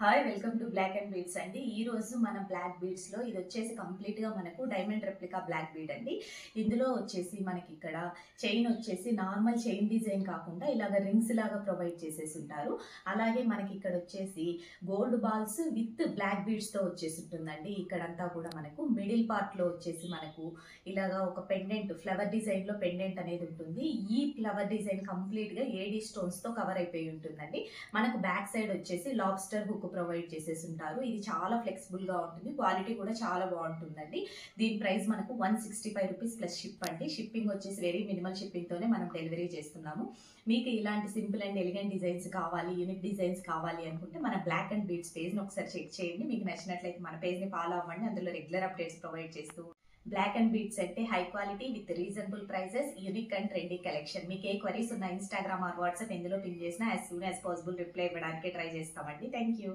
Hi welcome to black and beads అండి. ఈ రోజు మన బ్లాక్ బీడ్స్ లో ఇది వచ్చేసి కంప్లీట్ గా మనకు డైమండ్ రెప్లికా బ్లాక్ బీడ్ అండి. ఇందులో వచ్చేసి మనకి ఇక్కడ చైన్ వచ్చేసి నార్మల్ చైన్ డిజైన్ కాకుండా ఇలాగ రింగ్స్ లాగా ప్రొవైడ్ చేసేసి ఉంటారు. అలాగే మనకి ఇక్కడ వచ్చేసి gold balls with black beads తో వచ్చేసి ఉంటుందండి. ఇక్కడంతా కూడా మనకు మిడిల్ పార్ట్ లో వచ్చేసి మనకు ఇలాగా ఒక పెండెంట్ ఫ్లవర్ డిజైన్ లో పెండెంట్ అనేది ఉంటుంది. ఈ ఫ్లవర్ డిజైన్ కంప్లీట్ గా ఏడీ స్టోన్స్ తో కవర్ అయిపోయి ఉంటుందండి. మనకు బ్యాక్ సైడ్ వచ్చేసి లాబ్స్టర్ హుక్ ప్రొవైడ్ చేసేసి ఉంటారు. ఇది చాలా ఫ్లెక్సిబుల్ గా ఉంటుంది, క్వాలిటీ కూడా చాలా బాగుంటుందండి. దీని ప్రైస్ మనకు 165 రూపీస్ ప్లస్ షిప్ అండి. షిప్పింగ్ వచ్చేసి వెరీ మినిమల్ షిప్పింగ్ తోనే మనం డెలివరీ చేస్తున్నాము. మీకు ఇలాంటి సింపుల్ అండ్ ఎలిగెంట్ డిజైన్స్ కావాలి, యూనిక్ డిజైన్స్ కావాలి అనుకుంటే మన బ్లాక్ అండ్ బీడ్స్ పేజ్ ని ఒకసారి చెక్ చేయండి. మీకు నచ్చినట్లయితే మన పేజ్ ని ఫాలో అవ్వండి. అందులో రెగ్యులర్ అప్డేట్స్ ప్రొవైడ్ చేస్తూ బ్లాక్ అండ్ బీడ్స్ అంటే high quality with reasonable prices, unique and trendy collection. మీకు ఏ క్వరీస్ ఉన్న ఇన్స్టాగ్రామ్ ఆర్ వాట్సాప్ ఎందులో పింగ్ చేసినా as soon as possible reply ఇవ్వడానికి ట్రై చేస్తామండి. Thank you.